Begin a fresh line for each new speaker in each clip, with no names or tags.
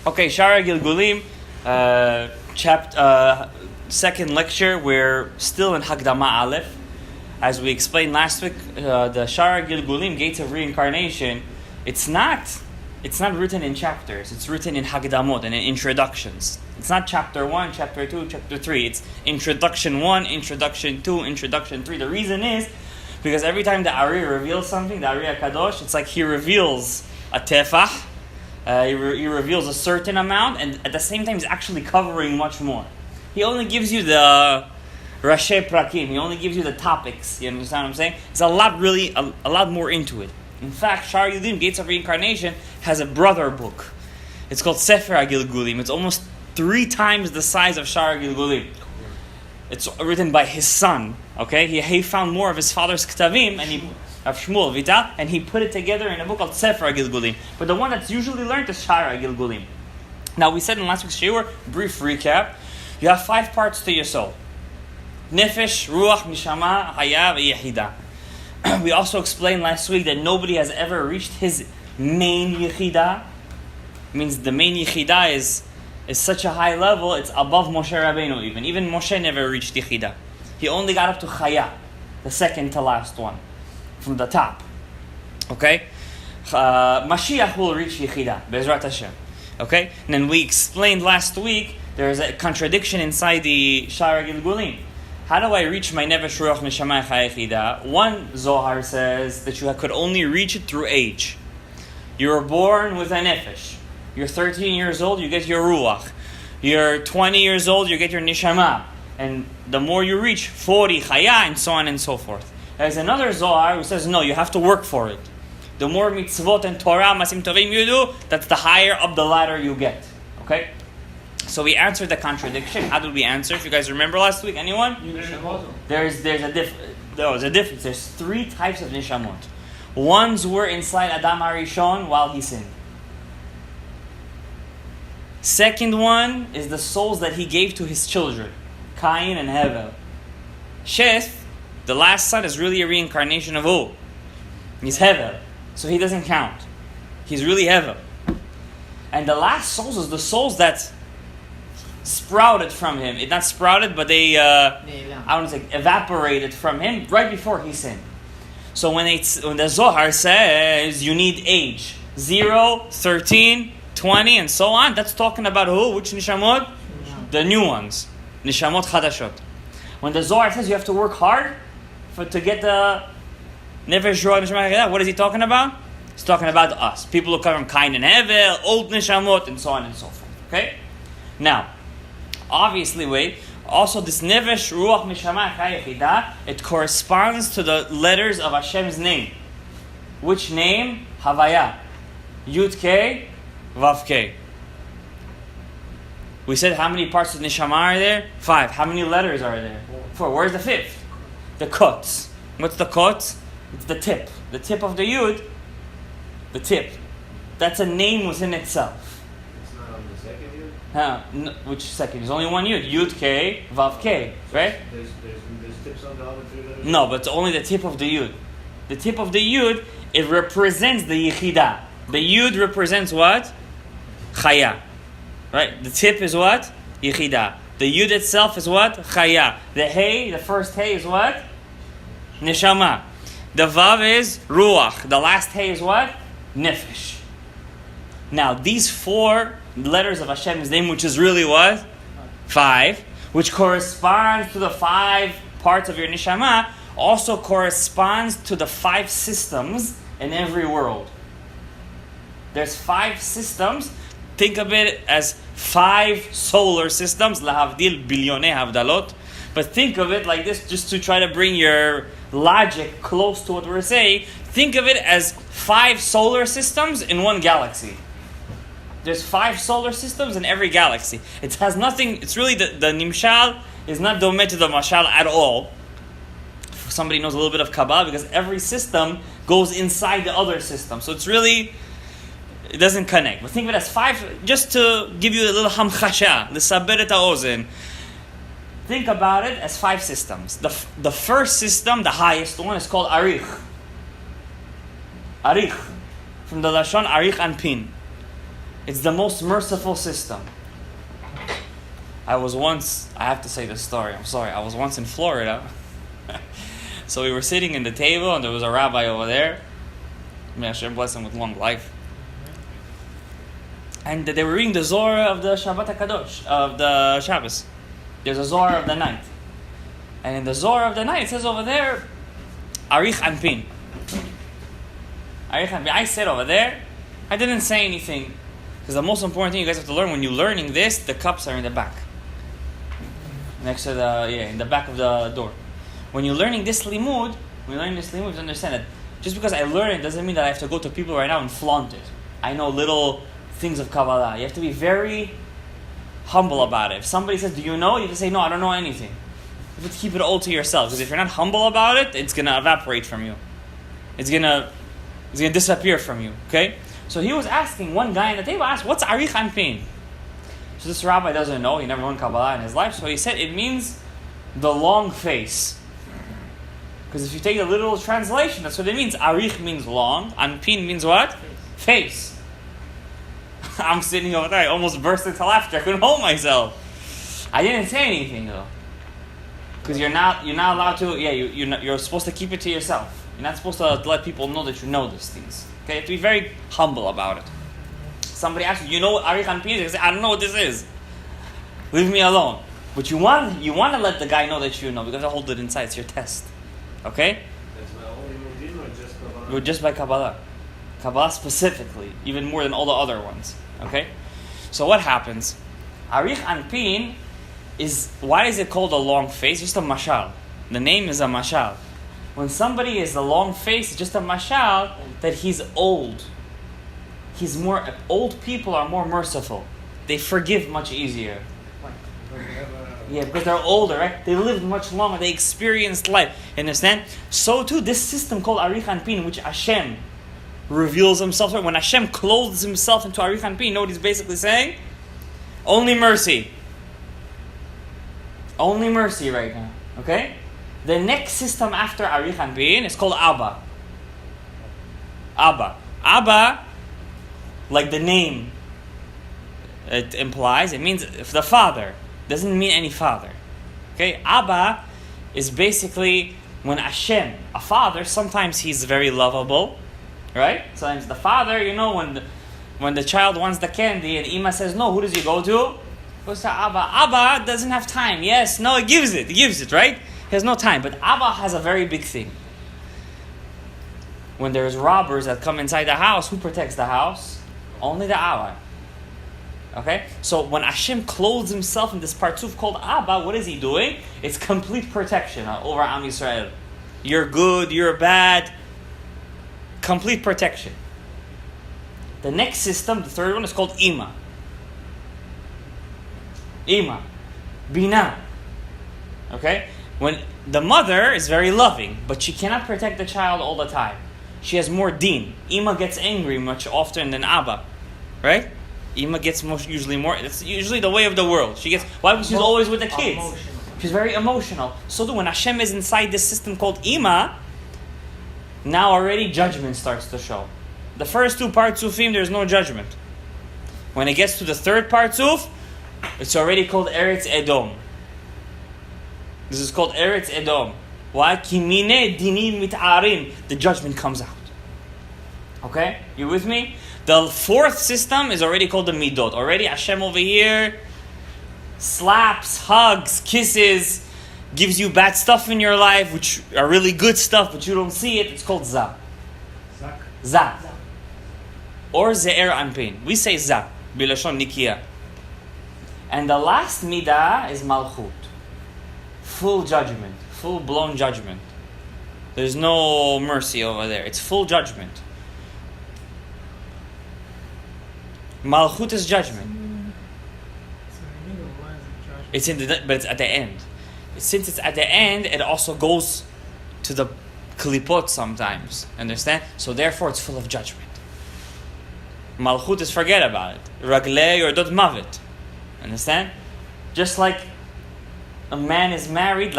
Okay, Sha'ar Hagilgulim, second lecture. We're still in Hagdama Aleph. As we explained last week, the Sha'ar Hagilgulim, Gates of Reincarnation, it's not written in chapters. It's written in Hagdamot and in introductions. It's not chapter 1, chapter 2, chapter 3. It's introduction 1, introduction 2, introduction 3. The reason is because every time the Ari reveals something, the Ari HaKadosh, it's like he reveals a tefah, he reveals a certain amount, and at the same time he's actually covering much more. He only gives you the Rashi Prakim, he only gives you the topics, you understand what I'm saying? There's a lot more into it. In fact, Sha'ar Hagilgulim, Gates of Reincarnation, has a brother book. It's called Sha'ar Hagilgulim. It's almost 3 times the size of Sha'ar Hagilgulim. It's written by his son, okay? He found more of his father's Ktavim, and Rav Shmuel Vital, and he put it together in a book called Sha'ar Hagilgulim. But the one that's usually learned is Sha'ar Hagilgulim. Now, we said in last week's shiur, brief recap, you have 5 parts to your soul. Nefesh, Ruach, Nishama, Haya, Yehida. We also explained last week that nobody has ever reached his main Yechida. It means the main Yechida is such a high level, it's above Moshe Rabbeinu even. Even Moshe never reached Yechida. He only got up to Chaya, the second to last one, from the top. Okay? Mashiach will reach Yechida, Bezrat Hashem. Okay? And then we explained last week, there is a contradiction inside the Sha'ar Hagilgulim. How do I reach my Nefesh, Ruach, Neshama, Chayechida? One Zohar says that you could only reach it through age. You were born with a Nefesh. You're 13 years old, you get your Ruach. You're 20 years old, you get your Neshama. And the more you reach, 40, Chaya, and so on and so forth. There's another Zohar who says, no, you have to work for it. The more mitzvot and Torah, Masim Tovim you do, that's the higher up the ladder you get. Okay? So we answered the contradiction. How did we answer? If you guys remember last week, anyone? There's a difference. There's 3 types of nishamot. Ones were inside Adam HaRishon while he sinned. Second one is the souls that he gave to his children, Cain and Hevel. Sheth, the last son, is really a reincarnation of who? He's Hevel, so he doesn't count. He's really Hevel. And the last souls is the souls that sprouted from him. It not sprouted, but they evaporated from him right before he sinned. So when the Zohar says you need age 0, 13, 20, and so on, that's talking about who? Which nishamot? The new ones, nishamot chadashot. When the Zohar says you have to work hard to get the nefesh ruach neshama, what is he talking about? He's talking about us, people who come from Cain and Hevel, old nishamot, and so on and so forth. Okay, now. Obviously, also this Nefesh, Ruach, Neshama, Chayechida, it corresponds to the letters of Hashem's name. Which name? Havaya. Yud K, Vav K. We said how many parts of Neshama are there? 5. How many letters are there? 4. Where's the 5th? The Kotz. What's the Kotz? It's the tip. The tip of the Yud. The tip. That's a name within itself. No, which second? There's only one Yud. Yud K, Vav K, right?
There's tips on the other 3 letters?
No, but it's only the tip of the Yud. The tip of the Yud, it represents the Yechida. The Yud represents what? Chaya. Right? The tip is what? Yechida. The Yud itself is what? Chaya. The Hey, the first Hey is what? Neshama. The Vav is Ruach. The last Hey is what? Nefesh. Now, these 4 letters of Hashem's name, which is really what? 5, which corresponds to the 5 parts of your neshama, also corresponds to the 5 systems in every world. There's 5 systems. Think of it as 5 solar systems, lahavdil bilyonei havdalot. But think of it like this, just to try to bring your logic close to what we're saying. Think of it as 5 solar systems in one galaxy. There's 5 solar systems in every galaxy. It has nothing, it's really, the nimshal is not domeh to the mashal at all. If somebody knows a little bit of Kabbalah, because every system goes inside the other system. So it's really, it doesn't connect. But think of it as 5, just to give you a little hamchasha, l'saber et ha'ozen. Think about it as 5 systems. The first system, the highest one, is called Arich. Arich. From the Lashon Arich Anpin. It's the most merciful system. I have to say this story, I'm sorry. I was once in Florida. So we were sitting in the table and there was a rabbi over there. May Hashem bless him with long life. And they were reading the Zohar of the Shabbat HaKadosh, of the Shabbos. There's a Zohar of the night. And in the Zohar of the night, it says over there, Arich Anpin. Arich Anpin. I said over there, I didn't say anything. Because the most important thing you guys have to learn, when you're learning this, the cups are in the back. Next to in the back of the door. When you're learning this limud, you understand that just because I learn it doesn't mean that I have to go to people right now and flaunt it. I know little things of Kabbalah. You have to be very humble about it. If somebody says, do you know? You have to say, no, I don't know anything. You have to keep it all to yourself. Because if you're not humble about it, it's going to evaporate from you. It's going to disappear from you. Okay? So he was asking, one guy on the table asked, what's Arich Anpin? So this rabbi doesn't know. He never learned Kabbalah in his life. So he said, it means the long face. Because if you take the literal translation, that's what it means. Arich means long. Anpin means what? Face. I'm sitting over there. I almost burst into laughter. I couldn't hold myself. I didn't say anything though. Because you're not allowed to. Yeah, you're supposed to keep it to yourself. You're not supposed to let people know that you know these things. Okay, you have to be very humble about it. Somebody asks you know what Arich Anpin is? You say, I don't know what this is. Leave me alone. But you want to let the guy know that you know, because I hold it inside. It's your test. Okay?
That's my only Mudim or just Kabbalah?
We're just by Kabbalah. Kabbalah specifically, even more than all the other ones. Okay? So what happens? Arich Anpin is, why is it called a long face? Just a mashal. The name is a mashal. When somebody is a long face, it's just a mashal that he's old. Old people are more merciful. They forgive much easier. Yeah, because they're older, right? They lived much longer. They experienced life. Understand? So too, this system called Arich Anpin, which Hashem reveals Himself. When Hashem clothes Himself into Arich Anpin, you know what He's basically saying? Only mercy. Only mercy right now. Okay? The next system after Arich Anpin is called Abba. Abba. Abba, like the name it implies, it means the father. Doesn't mean any father. Okay? Abba is basically when Hashem, a father, sometimes he's very lovable, right? Sometimes the father, when the child wants the candy and Ima says no, who does he go to? Goes to Abba. Abba doesn't have time. Yes, no, he gives it, right? He has no time. But Abba has a very big thing. When there's robbers that come inside the house, who protects the house? Only the Abba. Okay? So when Hashem clothes Himself in this partsuf called Abba, what is He doing? It's complete protection over Am Yisrael. You're good, you're bad. Complete protection. The next system, the third one, is called Ima. Ima. Bina. Okay? When the mother is very loving, but she cannot protect the child all the time. She has more deen. Ima gets angry much often than Abba. Right? Ima gets usually more. It's usually the way of the world. Why? Because she's always with the kids.
Emotional.
She's very emotional. So when Hashem is inside this system called Ima, now already judgment starts to show. The first two partsufim, there's no judgment. When it gets to the third partsuf, it's already called Eretz Edom. This is called Eretz Edom. Why? Kimine dinim mit'arim. The judgment comes out. Okay? You with me? The fourth system is already called the Midot. Already Hashem over here slaps, hugs, kisses, gives you bad stuff in your life, which are really good stuff, but you don't see it. It's called Za. Za. Or Ze'er Anpin. We say Za. Bilashon Nikia. And the last Midah is Malchut. Full judgment. Full-blown judgment. There's no mercy over there. It's full judgment. Malchut is judgment. It's but it's at the end. Since it's at the end, it also goes to the klipot sometimes. Understand? So therefore, it's full of judgment. Malchut is forget about it. Raglei or dot mavet. Understand? Just like a man is married,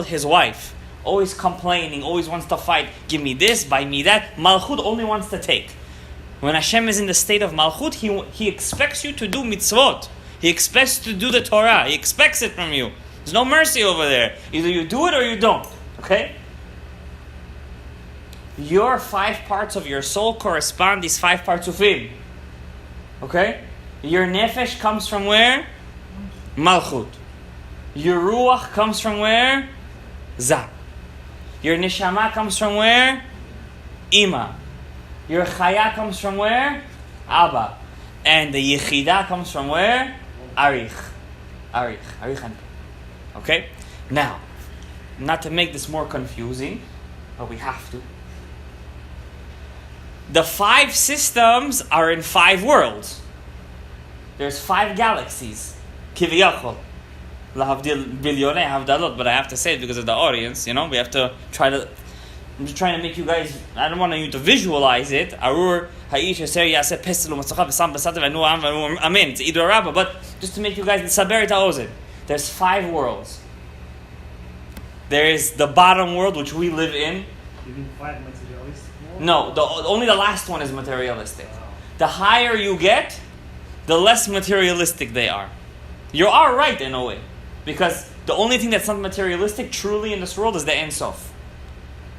his wife, always complaining, always wants to fight. Give me this, buy me that. Malchut only wants to take. When Hashem is in the state of Malchut, He expects you to do mitzvot. He expects to do the Torah. He expects it from you. There's no mercy over there. Either you do it or you don't. Okay? Your 5 parts of your soul correspond these 5 parts of Him. Okay? Your nefesh comes from where? Malchut. Your ruach comes from where? Zah. Your neshama comes from where? Ima. Your chaya comes from where? Abba. And the yechida comes from where? Arich. Arich. Okay? Now, not to make this more confusing, but we have to. The 5 systems are in 5 worlds. There's 5 galaxies. Kiviyachol. Lahavdil bilyonei havdalot, but I have to say it because of the audience, we have to try to... I'm just trying to make you guys... I don't want you to visualize it. Arur, ha'ish, yaser, yaseh, peselu, matzachah, v'sam, b'satev, v'nu, am, v'nu, amen. It's either rabba, but just to make you guys... Saber ta'ozen. There's 5 worlds. There is the bottom world, which we live in.
You mean 5 materialistic world?
No, only the last one is materialistic. The higher you get, the less materialistic they are. You are right in a way. Because the only thing that's not materialistic truly in this world is the Ein Sof.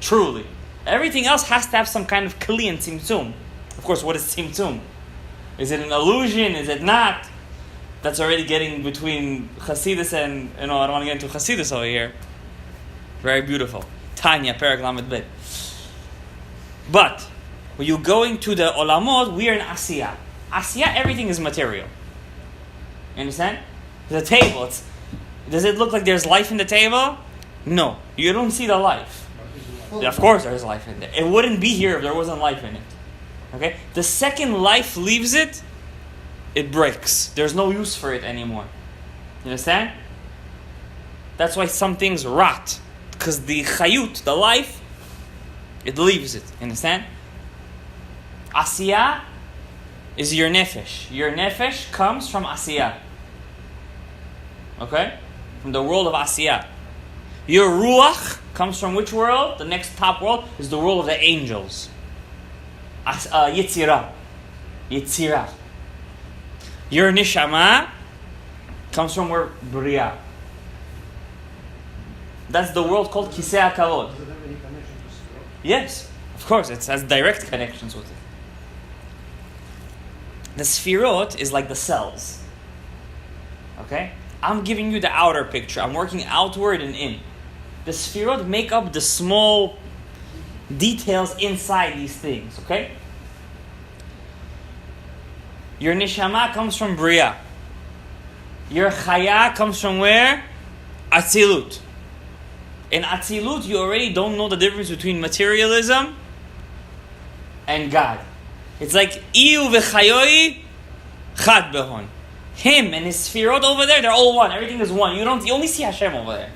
Truly. Everything else has to have some kind of kli and tzimtzum. Of course, what is tzimtzum? Is it an illusion? Is it not? That's already getting between Chassidus and, I don't want to get into Chassidus over here. Very beautiful. Tanya, Perek Lamed Bet. But, when you're going to the Olamot, we are in Asiyah. Asiyah, everything is material. You understand? The table, does it look like there's life in the table? No. You don't see the life. Of course there's life in there. It wouldn't be here if there wasn't life in it. Okay? The second life leaves it, it breaks. There's no use for it anymore. You understand? That's why some things rot. Because the chayut, the life, it leaves it. You understand? Asiyah is your nefesh. Your nefesh comes from Asiyah. Okay? From the world of Asiyah. Your ruach comes from which world? The next top world is the world of the angels. Yitzirah. Your nishama comes from where? Bria. That's the world called Kisei HaKavod.
Does it have any connection to Sfirot?
Yes, of course, it has direct connections with it. The Sfirot is like the cells. Okay? I'm giving you the outer picture. I'm working outward and in. The Sfirot make up the small details inside these things. Okay? Your neshama comes from Bria. Your chaya comes from where? Atzilut. In Atzilut, you already don't know the difference between materialism and God. It's like Iyu v'chayoi chad behon. Him and his sfirot over there, they're all one. Everything is one. You only see Hashem over there.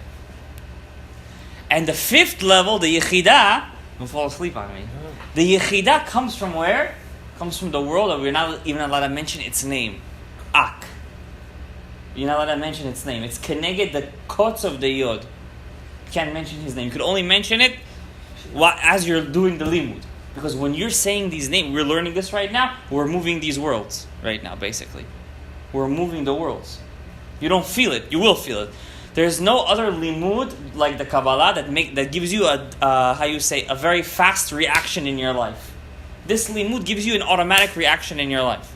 And the 5th level, the Yechidah, don't fall asleep on me. The Yechidah comes from where? Comes from the world that we're not even allowed to mention its name. Ak. You're not allowed to mention its name. It's Keneged, the Kots of the Yod. You can't mention his name. You could only mention it as you're doing the limud. Because when you're saying these names, we're learning this right now, we're moving these worlds right now, basically. We're moving the worlds. You don't feel it. You will feel it. There's no other limud like the Kabbalah that gives you a very fast reaction in your life. This limud gives you an automatic reaction in your life.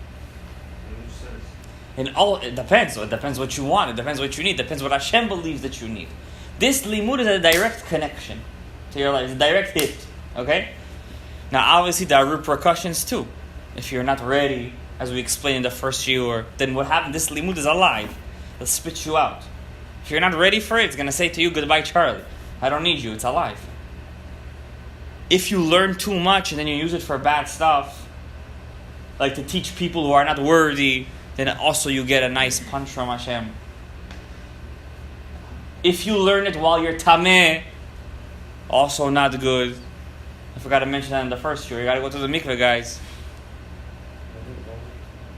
It depends. It depends what you want. It depends what you need. It depends what Hashem believes that you need. This limud is a direct connection to your life. It's a direct hit. Okay? Now, obviously, there are repercussions too. If you're not ready, as we explained in the first shiur, then what happened? This limud is alive. It'll spit you out. If you're not ready for it, it's going to say to you, goodbye, Charlie. I don't need you. It's alive. If you learn too much and then you use it for bad stuff, like to teach people who are not worthy, then also you get a nice punch from Hashem. If you learn it while you're tameh, also not good. I forgot to mention that in the first year. You got to go to the mikveh, guys.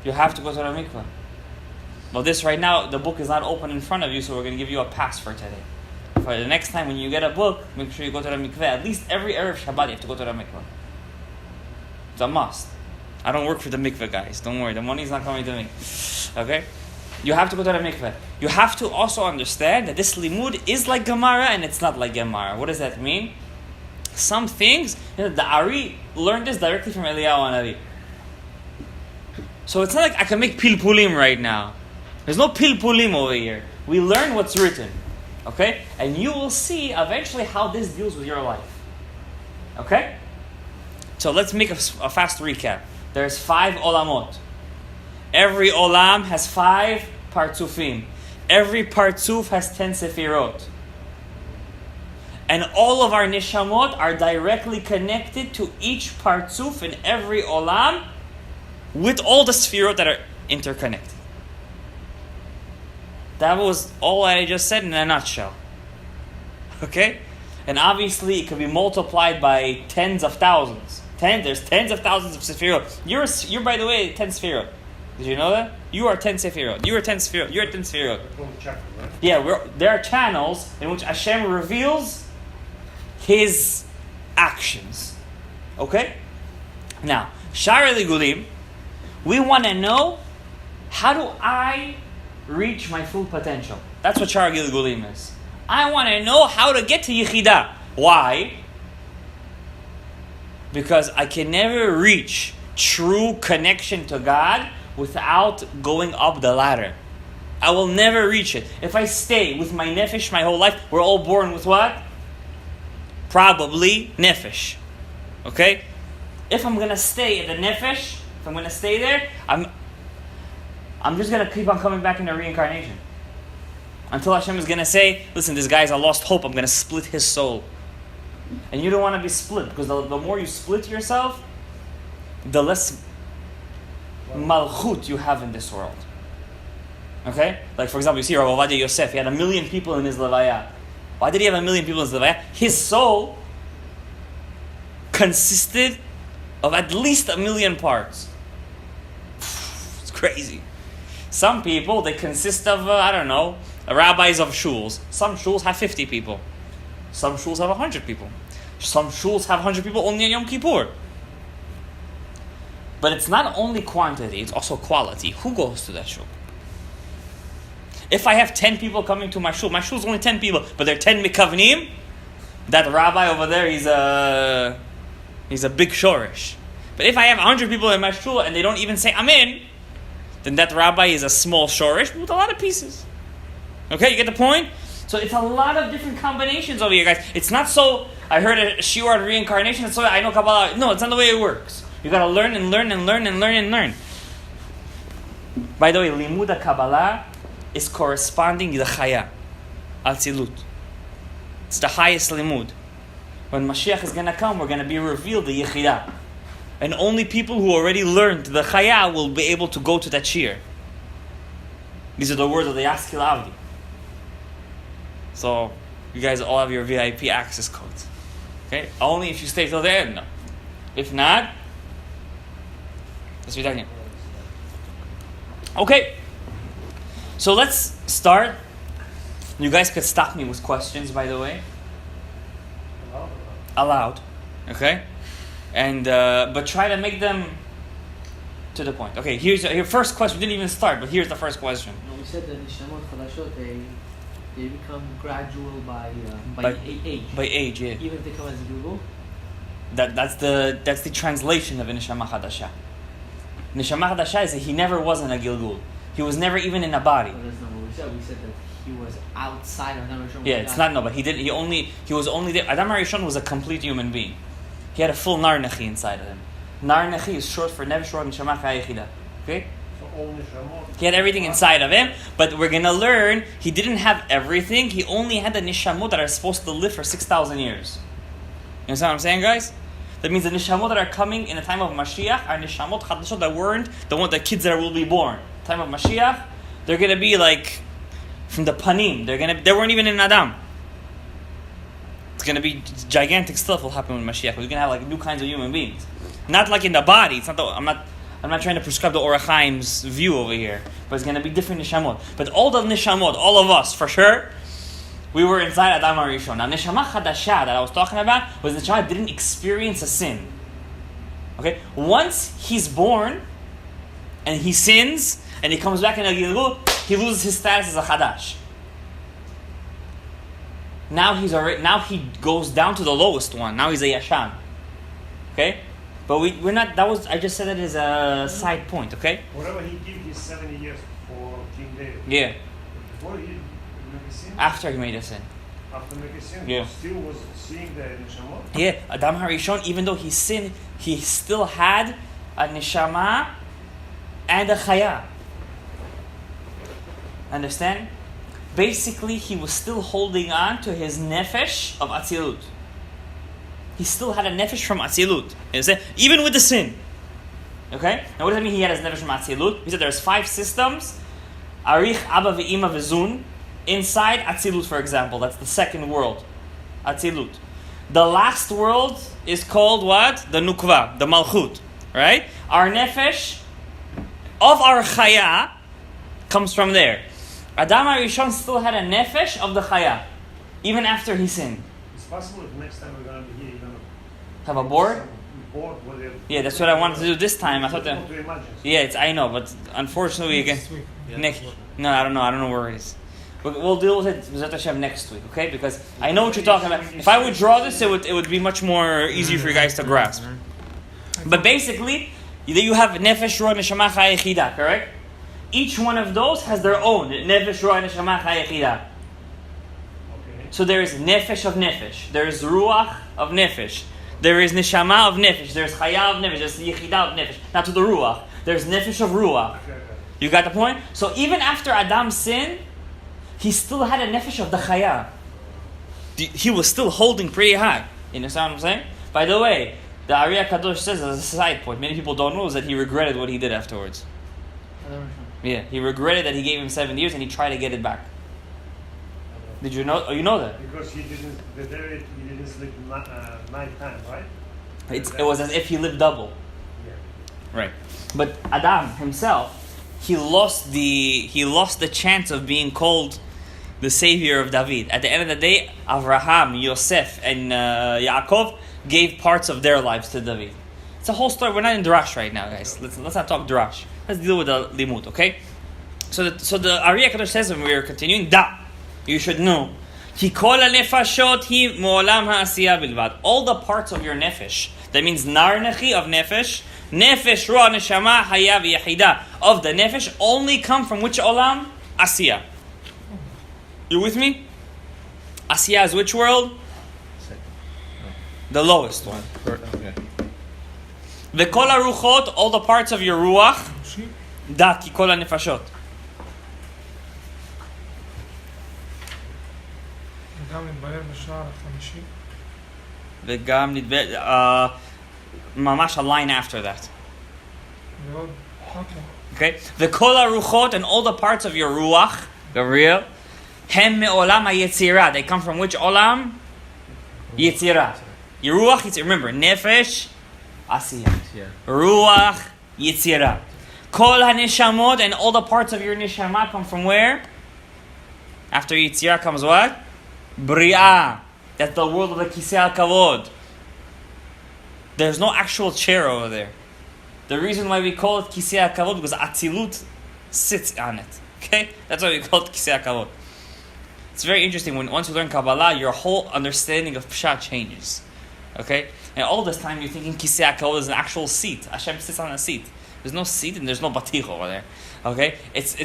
You have to go to the mikveh. Well, this right now, the book is not open in front of you, so we're going to give you a pass for today. For the next time when you get a book, make sure you go to the mikveh. At least every Erev Shabbat, you have to go to the mikveh. It's a must. I don't work for the mikveh guys. Don't worry, the money's not coming to me. Okay? You have to go to the mikveh. You have to also understand that this limud is like Gemara and it's not like Gemara. What does that mean? Some things, the Ari learned this directly from Eliyahu Hanavi. So it's not like I can make pilpulim right now. There's no pilpulim over here. We learn what's written. Okay? And you will see eventually how this deals with your life. Okay? So let's make a fast recap. There's 5 olamot. Every olam has 5 partzufim. Every partzuf has 10 sefirot. And all of our nishamot are directly connected to each partzuf in every olam with all the sefirot that are interconnected. That was all I just said in a nutshell. Okay? And obviously it can be multiplied by tens of thousands. There's tens of thousands of sefirot. You're by the way 10 sefirot. Did you know that? You are 10 sefirot. You are 10 sefirot. You're 10 sefirot.
Chapter, right?
Yeah, there are channels in which Hashem reveals His actions. Okay? Now, Sha'ar Hagilgulim, we want to know, how do I reach my full potential? That's what Sha'ar Hagilgulim is. I want to know how to get to Yechidah. Why? Because I can never reach true connection to God without going up the ladder. I will never reach it. If I stay with my nefesh my whole life, we're all born with what? Probably nefesh. Okay? If I'm going to stay at the nefesh, if I'm going to stay there, I'm just going to keep on coming back into reincarnation. Until Hashem is going to say, listen, this guy's a lost hope, I'm going to split his soul. And you don't want to be split, because the more you split yourself, the less malchut you have in this world. Okay? Like for example, you see Rav Ovadia Yosef, he had 1 million people in his levaya. Why did he have 1 million people in his levaya? His soul consisted of at least 1 million parts. It's crazy. Some people, they consist of, rabbis of shuls. Some shuls have 50 people. Some shuls have 100 people. Some shuls have 100 people only on Yom Kippur. But it's not only quantity, it's also quality. Who goes to that shul? If I have 10 people coming to my shul's only 10 people, but there are 10 mikavnim, that rabbi over there, he's a big shorish. But if I have 100 people in my shul and they don't even say Amen, then that rabbi is a small shorish with a lot of pieces. Okay, you get the point? So it's a lot of different combinations over here, guys. It's not so, I heard a shiur on reincarnation, so I know Kabbalah. No, it's not the way it works. You gotta learn and learn and learn and learn and learn. By the way, Limud Kabbalah is corresponding to the Chaya, Atzilut. It's the highest limud. When Mashiach is gonna come, we're gonna be revealed the Yechidah. And only people who already learned the Chaya will be able to go to that shiur. These are the words of the Yaskil Avdi. So, you guys all have your VIP access codes. Okay? Only if you stay till the end. No. If not, let's be done. Okay. So let's start. You guys could stop me with questions, by the way. Allowed. Okay? And but try to make them to the point. Okay, here's your first question. We didn't even start, but here's the first question.
No, we said that Nishamot Chadashot, they become gradual by age.
By age, yeah.
Even if they come as a Gilgul?
That's the translation of a Neshama Chadasha. Neshama Chadasha is that he never was in a Gilgul. He was never even in a body.
But that's not what we said. We said that he was outside of Adam Rishon.
Yeah, it's not no, but he was only there. Adam Rishon was a complete human being. He had a full Nar Nechi inside of him. Nar Nechi is short for Nev Shor Neshama Chayechida. Okay? He had everything inside of him, but we're going to learn he didn't have everything. He only had the nishamot that are supposed to live for 6,000 years. You understand what I'm saying, guys? That means the nishamot that are coming in the time of Mashiach are nishamot chadashot that weren't the kids that will be born. Time of Mashiach, they're going to be like from the panim. They weren't even in Adam. It's going to be gigantic stuff will happen with Mashiach. We're going to have like new kinds of human beings. Not like in the body. It's not. I'm not trying to prescribe the Orach Chaim's view over here, but it's going to be different nishamot. But all the nishamot, all of us, for sure, we were inside Adam HaRishon. Now, neshama chadasha that I was talking about was the child didn't experience a sin. Okay? Once he's born and he sins and he comes back in a Gilgul, he loses his status as a Chadash. Now he goes down to the lowest one. Now he's a Yashan. Okay? But we're not, I just said that as a side point, okay?
Whatever he gave his 70 years for King David.
Yeah.
Before he made a sin?
After he made a sin.
After making a sin,
Yeah.
he still was seeing the Neshama.
Yeah, Adam HaRishon, even though he sinned, he still had a Neshama and a Chaya. Understand? Basically, he was still holding on to his nefesh of Atzilut. He still had a nefesh from Atzilut. You understand? Even with the sin. Okay? Now what does that mean he had his nefesh from Atzilut? He said there's 5 systems. Arich, Abba, Ve'ima, Ve'zun. Inside Atzilut, for example. That's the second world. Atzilut. The last world is called what? The Nukva, the Malchut. Right? Our nefesh of our Chaya comes from there. Adam HaRishon still had a nefesh of the Chaya. Even after he sinned.
It's possible if next time we're going to be here, you're going to
Have a board?
whatever.
Yeah, that's what I wanted to do this time. I thought that.
To imagine.
Yeah, I know, but unfortunately again.
Next week.
Next. No, I don't know where it is. But we'll deal with it B'ezrat Hashem next week, okay? Because I know what you're talking about. If I would draw this, it would be much more easier for you guys to grasp. But basically, you have nefesh, ruach, neshama, chaya, yechida, correct? Each one of those has their own nefesh, ruach, neshama, chaya, yechida.
Okay.
So there is nefesh of nefesh. There is ruach of nefesh. There is neshama of nefesh. There's chaya of nefesh. There's yechida of nefesh. Now to the ruach. There's nefesh of ruach.
Okay.
You got the point? So even after Adam's sin, he still had a nefesh of the chaya. He was still holding pretty high. You understand what I'm saying? By the way, the Ari HaKadosh says as a side point, many people don't know, is that he regretted what he did afterwards. Yeah, he regretted that he gave him 7 years and he tried to get it back. Did you know? Oh, you know that?
Because he didn't sleep night time, right?
It was as if he lived double.
Yeah.
Right. But Adam himself, he lost the chance of being called the savior of David. At the end of the day, Avraham, Yosef, and Yaakov gave parts of their lives to David. It's a whole story. We're not in Drash right now, guys. Let's not talk Drash. Let's deal with the Limut, okay? So the Ari HaKadosh says, when we are continuing, you should know. Ki kol ha-nefashot hi mo'olam ha'asiyah bilvad. All the parts of your nefesh. That means nar nechi of nefesh. Nefesh, ruach, neshama, haya, v'yechida. Of the nefesh only come from which olam? Asiyah. You with me? Asiyah is which world? The lowest one.
Okay.
The kol ha-ruchot, all the parts of your ruach. Da, ki kol ha-nefashot.
וגם נתברר בשער החמישי.
וגם נדבר, ממש a line after that.
ועוד,
Okay? The kol ha-ruchot and all the parts of your ruach, Gabriel, hem me'olam ha-yetzirah. They come from which olam? Yetzirah. Your ruach, remember, nefesh, asiyah.
Yeah.
Ruach, yetzirah. Kol ha-neshamot and all the parts of your neshama come from where? After yetzirah comes what? Bri'ah. That's the world of the Kisei HaKavod. There's no actual chair over there. The reason why we call it Kisei HaKavod because Atzilut sits on it. Okay? That's why we call it Kisei HaKavod. It's very interesting. Once you learn Kabbalah, your whole understanding of Pshat changes. Okay? And all this time you're thinking Kisei HaKavod is an actual seat. Hashem sits on a seat. There's no seat and there's no batich over there. Okay? It's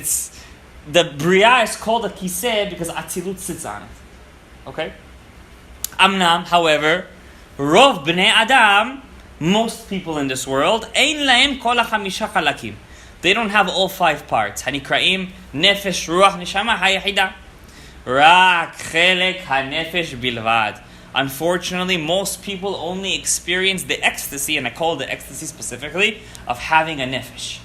the Bri'ah is called a Kisei because Atzilut sits on it. Okay? Amnam, however, Rov Bnei Adam, most people in this world, Ein Lahem Kol HaChamisha Chalakim. They don't have all 5 parts. Hanikraim, Nefesh, Ruach, Neshama, Hayahida. Rak Chelek HaNefesh Bilvad. Unfortunately, most people only experience the ecstasy, and I call it the ecstasy specifically, of having a Nefesh.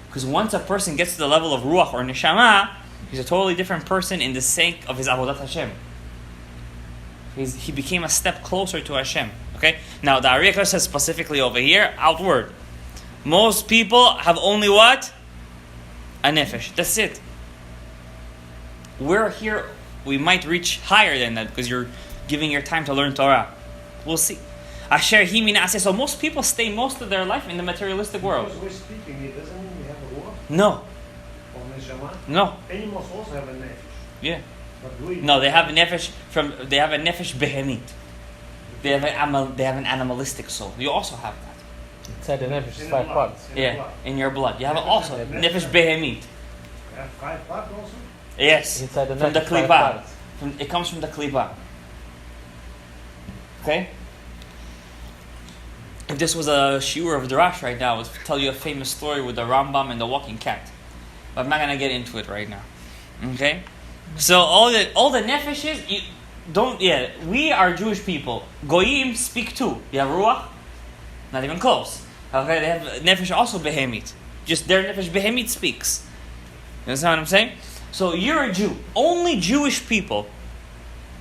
Because once a person gets to the level of Ruach or Neshama, he's a totally different person in the sake of his Avodat Hashem. He became a step closer to Hashem. Okay? Now, the Ari HaKadosh says specifically over here, outward. Most people have only what? A nefesh. That's it. We're here, we might reach higher than that because you're giving your time to learn Torah. We'll see. Asher hi min aseh. So most people stay most of their life in the materialistic world.
Because we're speaking, it doesn't mean we have a ruach
No,
or neshama.
no,
Animals also have a nefesh.
yeah.
But we
No, they have a nefesh they have a nefesh behemit. They have an animalistic soul. You also have that.
Inside the nefesh is
in the
5
blood.
parts.
In the
Yeah,
blood.
in your blood. You have
Nefesh
also
and
nefesh behemit.
We have 5 parts also.
Yes,
Inside the
from the
nefesh 5
klipa.
parts.
It comes from the klipa. Okay? If this was a shiur of Darash right now, I would tell you a famous story with the Rambam and the walking cat. But I'm not going to get into it right now. Okay? So all the nefeshes, we are Jewish people. Goyim speak too. You have ruach? Not even close. Okay, they have nefesh also behemit. Just their nefesh behemit speaks. You understand what I'm saying? So you're a Jew. Only Jewish people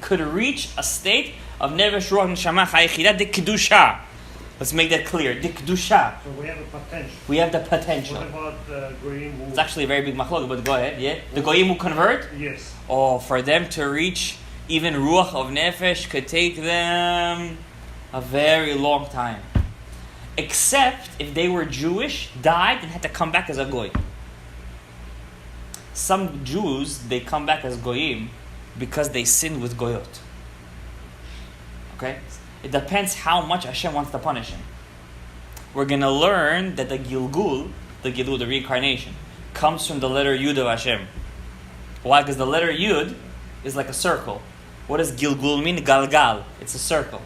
could reach a state of nefesh ruach neshama chayichida de kedusha. Let's make that clear. De kedusha.
So we have a potential.
We have the potential.
What about Goyim who...
It's actually a very big machlok, but go ahead. Yeah, the goyim who convert.
Yes.
Oh, for them to reach even ruach of nefesh could take them a very long time. Except if they were Jewish, died, and had to come back as a goy. Some Jews, they come back as goyim because they sinned with goyot. Okay? It depends how much Hashem wants to punish him. We're going to learn that the Gilgul, the reincarnation, comes from the letter Yud of Hashem. Why? Because the letter Yud is like a circle. What does Gilgul mean? Galgal. It's a circle.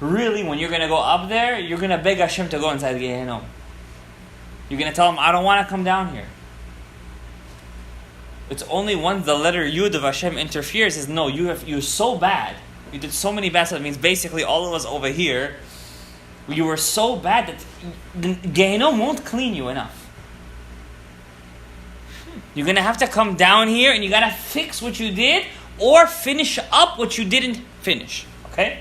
Really, when you're going to go up there, you're going to beg Hashem to go inside Gehenna. You're going to tell him, I don't want to come down here. It's only once the letter Yud of Hashem interferes, says, no, you're so bad. You did so many bad stuff. It means basically all of us over here, you were so bad that the Gehenna won't clean you enough. You're going to have to come down here and you got to fix what you did or finish up what you didn't finish. Okay?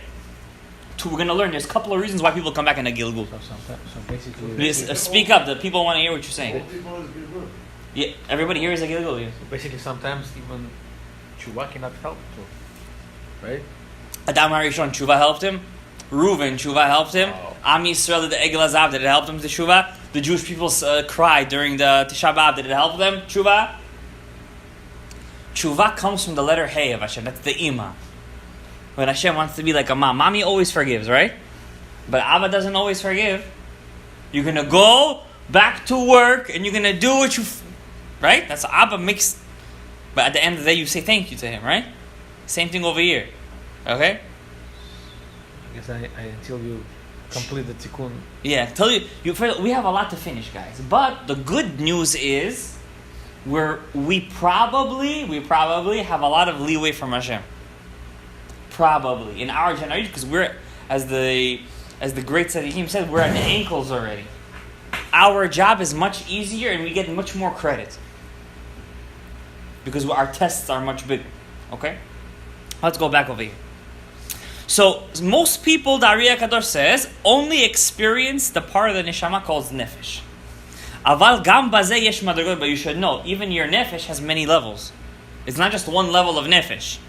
We're going to learn. There's a couple of reasons why people come back in a Gilgul.
So basically,
Please, speak up. The people want to hear what you're saying.
All people is good.
Yeah, everybody here is a Gilgul. Yeah.
basically sometimes even Tshuva cannot help too. Right?
Adam HaRishon, Tshuva helped him. Reuven, Tshuva helped him.
Wow.
Am Yisrael, the Egel Azav, did it help them to Tshuva? The Jewish people cried during the Tisha B'Av, did it help them? Tshuva? Tshuva comes from the letter Hey of Hashem. That's the Ima. When Hashem wants to be like a mom. Mommy always forgives, right? But Abba doesn't always forgive. You're going to go back to work and you're going to do what you... right? That's Abba mixed. But at the end of the day, you say thank you to him, right? Same thing over here. Okay?
I guess until you complete the tikkun.
Yeah, tell you, we have a lot to finish, guys. But the good news is, we probably have a lot of leeway from Hashem. Probably in our generation, because we're as the great Tzaddikim said, we're at the ankles already. Our job is much easier, and we get much more credit because our tests are much bigger. Okay, let's go back over here. So most people, the Ari HaKadosh says, only experience the part of the neshama called nefesh. Aval gam bazeh yesh madrigot, but you should know, even your nefesh has many levels. It's not just one level of nefesh.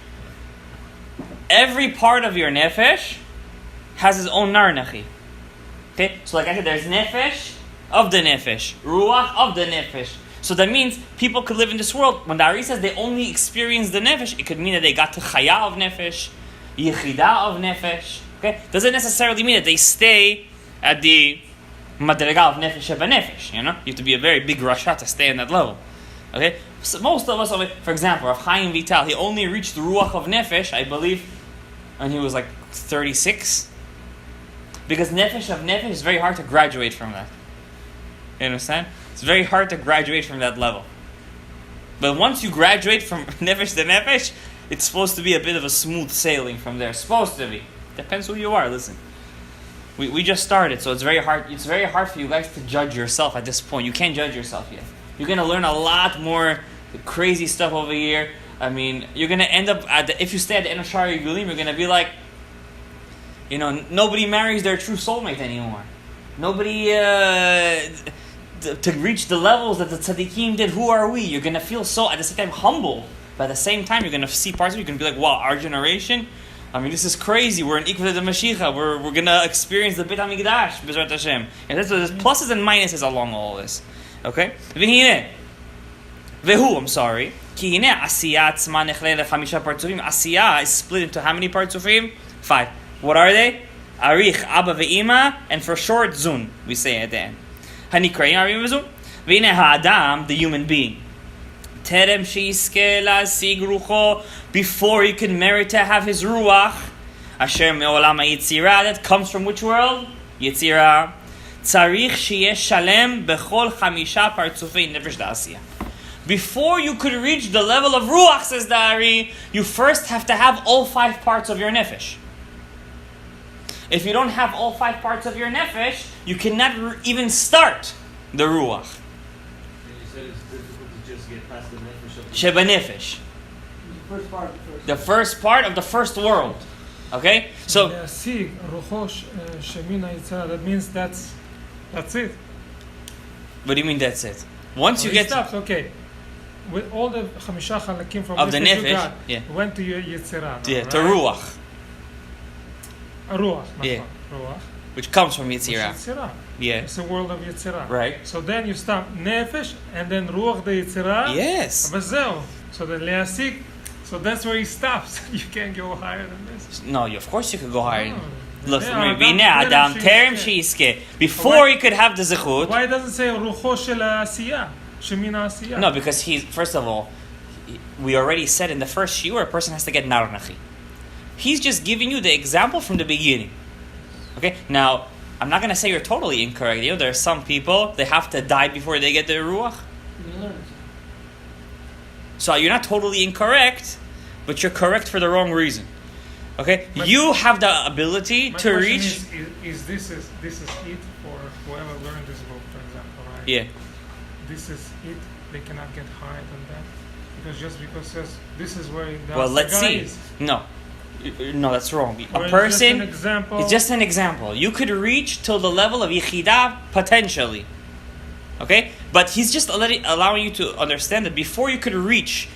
Every part of your nefesh has its own nar nachi. Okay, so like I said, there's nefesh of the nefesh, ruach of the nefesh. So that means people could live in this world. When the Ari says they only experience the nefesh, it could mean that they got to chaya of nefesh, yichida of nefesh. Okay, doesn't necessarily mean that they stay at the madrega of nefesh eba nefesh. You know, you have to be a very big rasha to stay on that level. Okay, so most of us, for example, Rav Chaim Vital, he only reached the ruach of nefesh, I believe, when he was like 36. Because nefesh of nefesh is very hard to graduate from that. You understand? It's very hard to graduate from that level. But once you graduate from nefesh to nefesh, it's supposed to be a bit of a smooth sailing from there. It's supposed to be. Depends who you are. Listen, we just started, so it's very hard. It's very hard for you guys to judge yourself at this point. You can't judge yourself yet. You're gonna learn a lot more crazy stuff over here. I mean, you're gonna end up if you stay at the end of Sha'ar Hagilgulim, you're gonna be like, you know, nobody marries their true soulmate anymore. Nobody to reach the levels that the tzaddikim did. Who are we? You're gonna feel so at the same time humble, but at the same time you're gonna see parts of it. You're gonna be like, wow, our generation, I mean, this is crazy. We're in Ikvah de Mashiach. We're going to experience the Beit HaMikdash, B'ezrat Hashem. And there's pluses and minuses along all this. Okay? Vehu, I'm sorry. Ki hine Asiyah atzma nechle le-5 partzufim. Asiyah is split into how many partzufim? 5. What are they? Arich, Abba ve'ima, and for short, Zun, we say at the end. Hanikrayin Arich ve'Zun. Ve'ine ha'adam, the human being. Terem she'iske la'asig rucho, before he can merit to have his ruach. Asher me'olam ha'yitzira, that comes from which world? Yitzira. Tzarich she'yesh shalem bechol 5 partzufei nefesh da'asiyah. Before you could reach the level of ruach, says the Ari, you first have to have all 5 parts of your nefesh. If you don't have all 5 parts of your nefesh, you cannot even start the ruach.
And you said it's difficult to just get past the nefesh of
Sheba nefesh. The first part of the first world. Okay? So,
להשיג רוחו שמן היצירה, that means that's it.
what do you mean that's it? Once you
It
get
stops, okay. With all the 5 חלקים from
of the
nefesh you
nefesh,
got,
yeah,
went to your yitzira.
yeah,
right?
to ruach,
Ruach,
Yeah.
Ruach.
which comes from
Which is
Yitzira.
Yitzira.
Yeah.
It's a world of Yitzira.
Right.
So then you stop nefesh and then ruach the Yitzira.
Yes.
וזהו. So then leasik. So that's where he stops. You can't go higher than this.
No, of course you could go higher.
Oh.
Look,
Yeah,
Vine
Adam
Adam Terem
she'iske.
She'iske. Before he could have the zechut.
Why doesn't it say rucho shel ha'asiyah? Shemin ha'asiyah.
No, because he's, first of all, we already said in the first shiur, a person has to get nar nachi. He's just giving you the example from the beginning. Okay? Now, I'm not going to say you're totally incorrect. You know, there are some people, they have to die before they get their ruach.
You learn.
So you're not totally incorrect, but you're correct for the wrong reason. Okay?
But
you have the ability
My
to
question
reach...
is this it for whoever learned this book, for example, right?
Yeah.
This is it. They cannot get higher than that because just because it says this is where the
Well, let's
guy
see.
is.
No, that's wrong.
Or
A
it's
person,
just an example.
it's just an example. You could reach till the level of yichida potentially, okay? But he's just allowing you to understand that before you could reach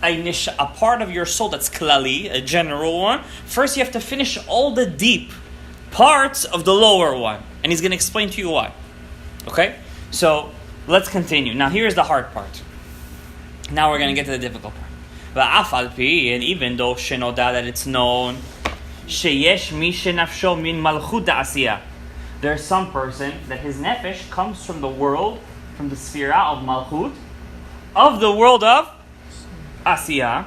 a part of your soul that's klali, a general one, first you have to finish all the deep parts of the lower one, and he's going to explain to you why. Okay? So let's continue. Now here's the hard part. Now we're going to get to the difficult part. And even though shenoda, that it's known, sheyesh mi shenafsho min malchut da'asiyah, there's some person that his nefesh comes from the world, from the sphere of malchut, of the world of asiyah.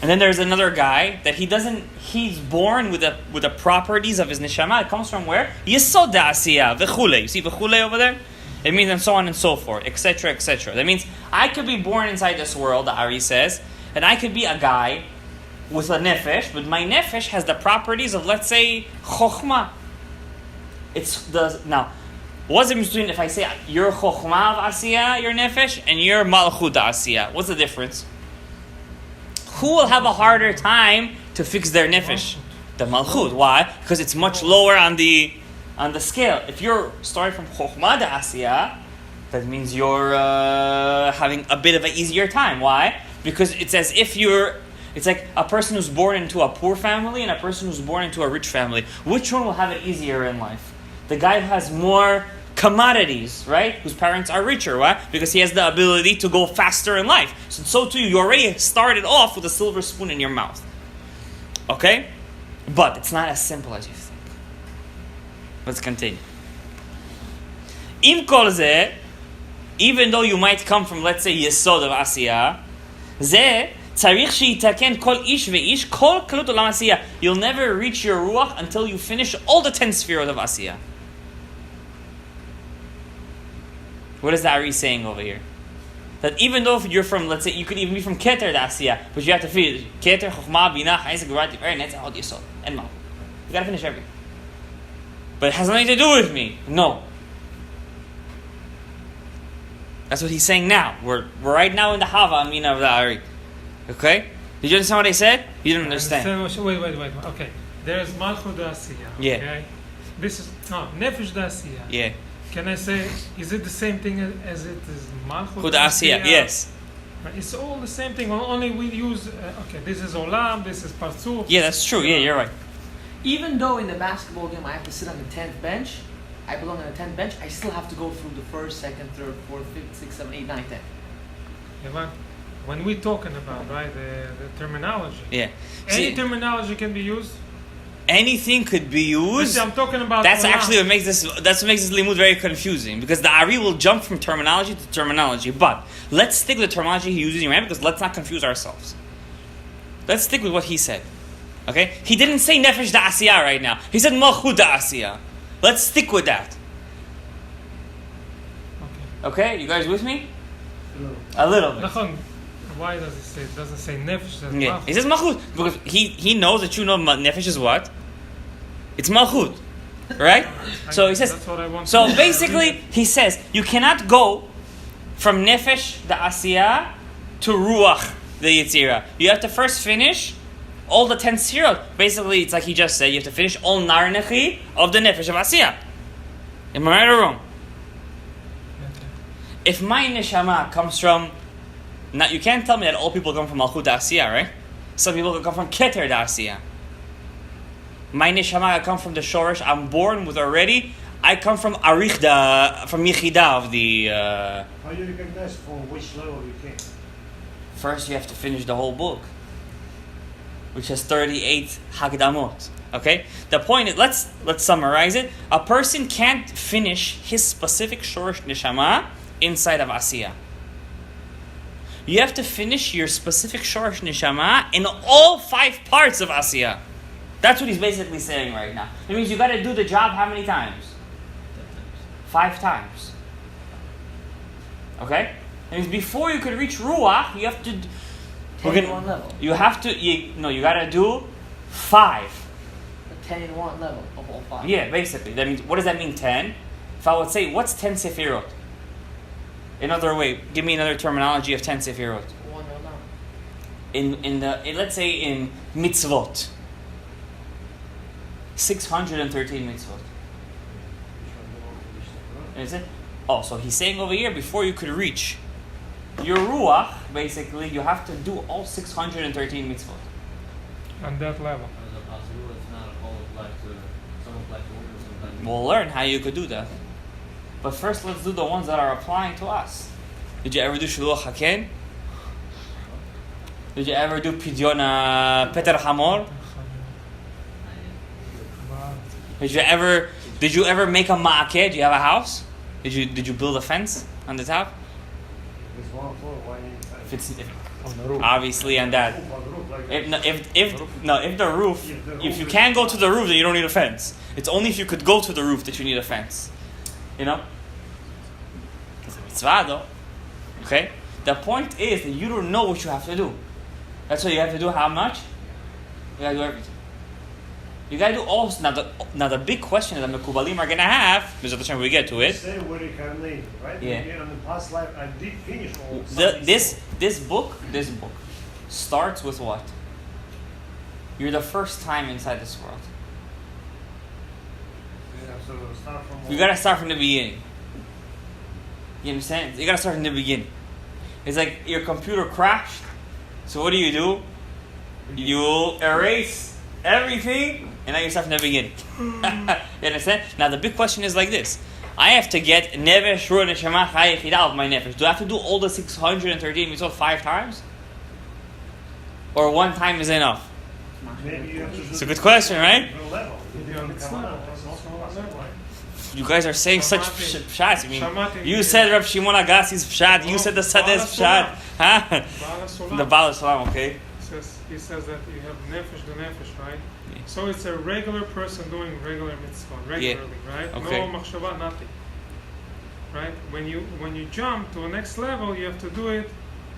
And then there's another guy that he's born with the properties of his neshama. It comes from where? Yesod da'asiyah, v'chule. You see v'chule over there? It means and so on and so forth, etc., etc. That means I could be born inside this world, the Ari says, and I could be a guy with a nefesh, but my nefesh has the properties of, let's say, chokhmah. Now, what's the difference between if I say you're chokhmah of asiyah, your nefesh, and you're malchut asiyah? What's the difference? Who will have a harder time to fix their nefesh? The malchut. Why? Because it's much lower on the scale. If you're starting from chokhmah to asiyah, that means you're having a bit of an easier time. Why? Because it's as if it's like a person who's born into a poor family and a person who's born into a rich family. Which one will have it easier in life? The guy who has more commodities, right? Whose parents are richer. Why? Because he has the ability to go faster in life. So too, you already started off with a silver spoon in your mouth. Okay? But it's not as simple as you think. Let's continue. Im kol zeh, even though you might come from, let's say, yesod of asiyah, zeh tzarich sheitaken kol ish ve'ish kol kalut olam asiyah. You'll never reach your ruach until you finish all the 10 spheres of asiyah. What is the Ari saying over here? That even though if you're from, let's say, you could even be from Keter to asiyah, but you have to finish Keter, Chokhmah, Binah, Chayes, Gerat, Tiferet, Netzach, Hod, Yesod, and Mal. You gotta finish everything. But it has nothing to do with me. No. That's what he's saying now. We're right now in the Hava Amina of the Ari. Okay? Did you understand what I said? You didn't understand.
Wait. Okay. There is malchut da'asiyah.
Yeah.
Okay? This is nefesh da'asiyah.
Yeah.
Can I say, is it the same thing as it is malchut
Chud asiyah, yes.
But it's all the same thing. Only we use. This is olam. This is parzuf.
Yeah, that's true. Yeah, you're right.
Even though in the basketball game I have to sit on the 10th bench, I belong on the 10th bench, I still have to go through the 1st, 2nd, 3rd, 4th, 5th, 6th, 7th, 8th, 9th, 10th.
Yeah, but when we're talking about the terminology,
Yeah.
any
See,
terminology can be used.
anything could be used.
Listen, I'm talking about.
That's
olam.
actually what makes this. That's what makes this limud very confusing, because the Ari will jump from terminology to terminology. But let's stick with the terminology he uses, right? Because let's not confuse ourselves. Let's stick with what he said. Okay? He didn't say nefesh da'asiyah right now. He said malchut da'asiyah. Let's stick with that. Okay? You guys with me? A little bit.
Nachon, why does it say? It doesn't say nefesh. It says
Yeah. He
malchut.
says malchut because he knows that you know nefesh is what? It's malchut. Right? So he says.
That's what I want.
So
to
basically, he says you cannot go from nefesh the asiyah to ruach the yitzira. You have to first finish all the 10 sirot. Basically, it's like he just said. You have to finish all nar nechi of the nefesh of asiyah. Am I right or wrong? If my neshama comes from, not, you can't tell me that all people come from malchut asiyah, right? Some people can come from keter asiyah. My neshama I come from the shorish I'm born with already. I come from arichda, from yichida of the.
How you recognize from which level you came?
First, you have to finish the whole book, which has 38 hagdamot. Okay. The point is, let's summarize it. A person can't finish his specific shorish neshama inside of asiyah. You have to finish your specific shorish neshama in all 5 parts of asiyah. That's what he's basically saying right now. It means you got to do the job how many times? 5 times. Okay? It means before you could reach ruach, you have to.
10 in one level.
You have to. You got to do 5.
A 10 in one level of all 5.
Yeah, basically. That means, what does that mean? 10. If I would say, what's 10 sefirot? Another way, give me another terminology of 10 sefirot.
1 olam.
In let's say in mitzvot. 613 mitzvot. Is it? Oh, so he's saying over here, before you could reach your ruach, basically, you have to do all 613 mitzvot.
on that level.
Is it possible it's not all applied to some apply to women, sometimes?
We'll learn how you could do that. But first, let's do the ones that are applying to us. Did you ever do Shiluach HaKen? Did you ever do Pidyon Peter Hamor? Did you ever make a ma'akeh? Do you have a house? Did you build a fence on the top?
There's one floor, why inside?
If it's
On the roof.
obviously on that.
Roof, on the roof, like
If the roof, if you can't go to the roof, then you don't need a fence. It's only if you could go to the roof that you need a fence. You know? It's a mitzvah though. Okay? The point is that you don't know what you have to do. That's why you have to do how much? You gotta do everything. You gotta do all. Now the big question that the Mekubalim are gonna have, because at the time we get to
You
it,
say we're Reincarnated, right?
Yeah.
Again, on the past life, I did finish all. some of these
this book starts with what? You're the first time inside this world.
Yeah, so start from.
You gotta start from the beginning. You understand? You gotta start from the beginning. It's like your computer crashed. So what do? You erase everything, and now you start from the beginning. You understand? Now the big question is like this: I have to get nefesh, ruach, neshama, chai, yechida of my nefesh. Do I have to do all the 613 mitzvot 5 times, or 1 time is enough?
Maybe you have to do
It's a good question, right?
different level.
It's not.
That's also possible, right?
You guys are saying such
Shamati.
pshat. I mean,
Shamati.
you said Rav Shimon Agassi's pshat. You said the Sadeh's pshat. Huh?
Baal Sulam.
The Baal Shalom, okay?
He says that you have nefesh the nefesh, right?
Yeah.
So it's a regular person doing regular mitzvah, regularly, right?
Okay.
No machshava, nothing. Right? When you jump to a next level, you have to do it.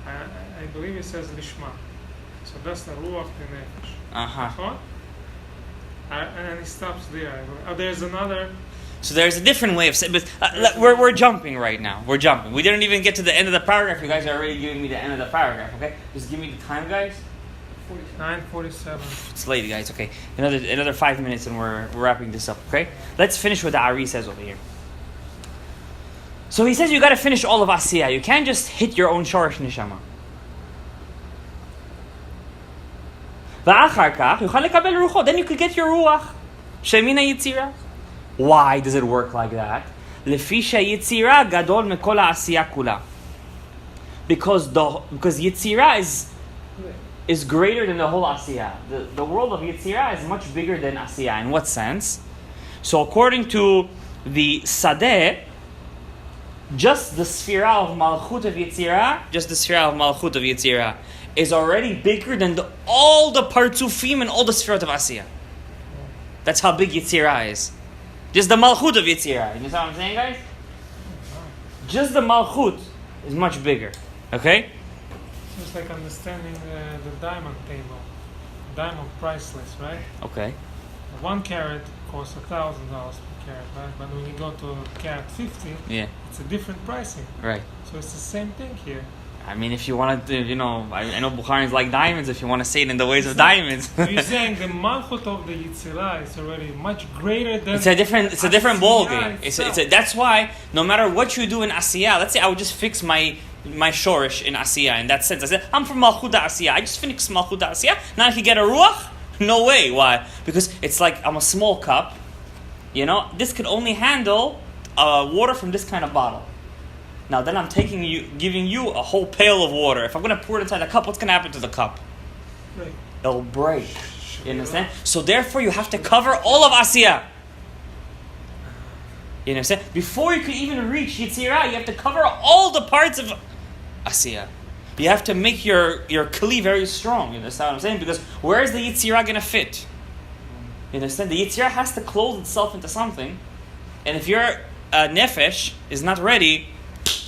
I believe it says lishma. So that's the ruach the nefesh.
Uh-huh.
And it stops there. I believe. There's another.
So there's a different way of saying, but we're jumping right now. We're jumping. We didn't even get to the end of the paragraph. You guys are already giving me the end of the paragraph. Okay, just give me the time, guys.
9:47.
It's late, guys. Okay, another 5 minutes, and we're wrapping this up. Okay, let's finish what the Ari says over here. So he says you got to finish all of Asiyah. You can't just hit your own Sha'ar Neshama. ואחר כך יוכל לקבל רוחו. Then you could get your ruach. שמן היצירה. Why does it work like that? לפי שהיצירה גדול מכל העשייה כולה. Because Yitzira is greater than the whole Asiya. The world of Yitzira is much bigger than Asiya. In what sense? So according to the Sadeh, just the Sphira of Malchut of Yitzira, is already bigger than all the Partzufim and all the Sphirot of Asiya. That's how big Yitzira is. Just the Malchut of Yitzira. You know what I'm saying, guys? Just the Malchut is much bigger. Okay?
It's like understanding the diamond table. Diamond priceless, right?
Okay.
1 carat costs $1,000 per carat, right? But when you go to carat 50,
Yeah.
it's a different pricing.
Right.
So it's the same thing here.
I mean, if you want to, I know Bukharians like diamonds, if you want to say it in the ways of diamonds.
So you're saying the malchut of the Yitzhak is already much greater than...
It's a different ball game.
itself.
That's why, no matter what you do in Asiya, let's say I would just fix my shorish in Asiya, in that sense. I said, I'm from Malchut Asiya. I just finished Malchut Asiya. Now I can get a ruach? No way. Why? Because it's like I'm a small cup. This could only handle water from this kind of bottle. Now then I'm giving you a whole pail of water. If I'm going to pour it inside the cup, what's going to happen to the cup?
Right.
It'll break. You understand? So therefore you have to cover all of Asiya. You understand? Before you can even reach Yitzirah, you have to cover all the parts of Asiya. You have to make your kli very strong. You understand what I'm saying? Because where is the Yitzirah going to fit? You understand? The Yitzirah has to close itself into something. And if your nefesh is not ready,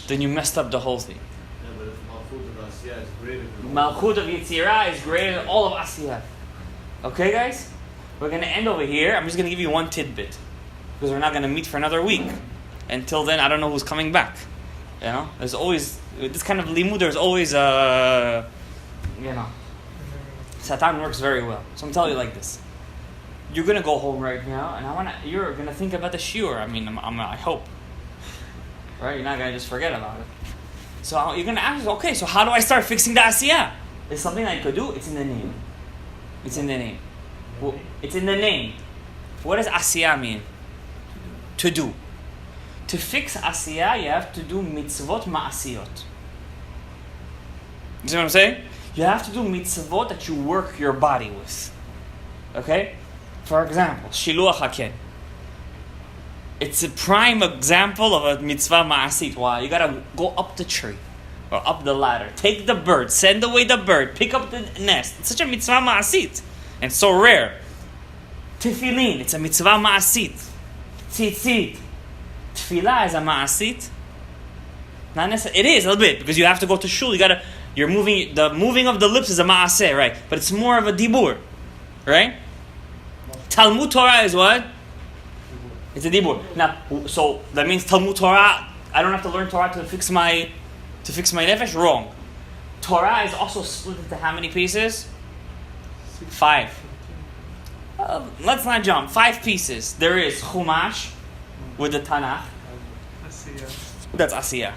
then you messed up the whole thing.
Yeah, but if Malchut of Asiya is greater than
Malchut of Yitzirah is greater than all of Asiya. Okay, guys? We're going to end over here. I'm just going to give you one tidbit. Because we're not going to meet for another week. Until then, I don't know who's coming back. There's always, this kind of limud, there's always, Satan works very well. So I'm telling you like this. You're going to go home right now, and you're going to think about the shiur. I mean, I hope. Right? You're not going to just forget about it. So you're going to ask, okay, so how do I start fixing the Asiya? It's something I could do. It's in the name. It's in the name. It's in the name. What does Asiya mean? To do. To fix Asiya, you have to do mitzvot ma'asiyot. You see what I'm saying? You have to do mitzvot that you work your body with. Okay? For example, shiluach haken. It's a prime example of a mitzvah ma'asit. Why? You gotta go up the tree. Or up the ladder. Take the bird. Send away the bird. Pick up the nest. It's such a mitzvah ma'asit. And so rare. Tefillin. It's a mitzvah ma'asit. Tzitzit. Tefillah is a ma'asit. Not necessarily. It is a little bit. Because you have to go to shul. The moving of the lips is a ma'aseh, right? But it's more of a dibur. Right? Talmud Torah is what? It's a dibur. Now, so that means Talmud Torah, I don't have to learn Torah to fix my nefesh? Wrong. Torah is also split into how many pieces? 5. Let's not jump. 5 pieces. There is Chumash with the Tanakh. That's Asiya.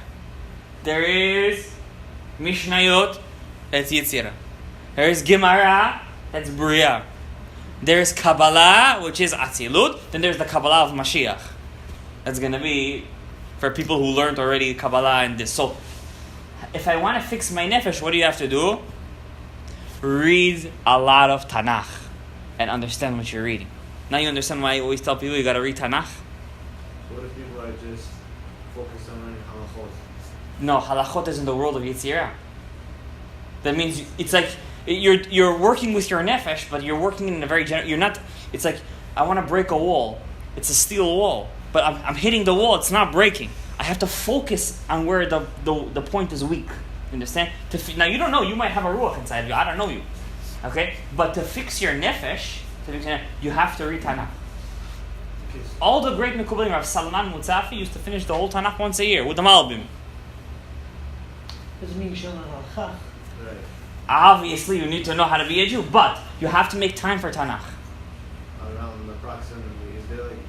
There is Mishnayot. That's Yitzira. There is Gemara. That's Bria. There is Kabbalah, which is Atzilut. Then there's the Kabbalah of Mashiach. That's going to be for people who learned already Kabbalah and this. So, if I want to fix my nefesh, what do you have to do? Read a lot of Tanakh and understand what you're reading. Now you understand why I always tell people you got to read Tanakh?
So what if people are just focused on learning halachot?
No, halachot is in the world of Yitzirah. That means it's like you're working with your nefesh, but you're working in a very general. You're not. It's like I want to break a wall. It's a steel wall, but I'm hitting the wall. It's not breaking. I have to focus on where the point is weak. You understand? Now you don't know. You might have a ruach inside of you. I don't know you. Okay, but to fix your nefesh, you have to read Tanakh. All the great Mekubalim, Rav Salman Mutzafi used to finish the whole Tanakh once a year with the Malbim.
Doesn't mean you shouldn't have halakha.
Right.
Obviously, you need to know how to be a Jew, but you have to make time for Tanakh.
Around approximately, is there like, it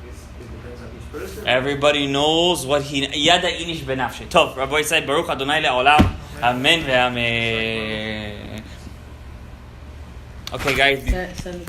depends on each person?
Everybody knows what he... Yada inish benafshe. Tov, Rabbi say, Baruch Adonai le'olam. Amen ve'amen. Okay, guys.
Send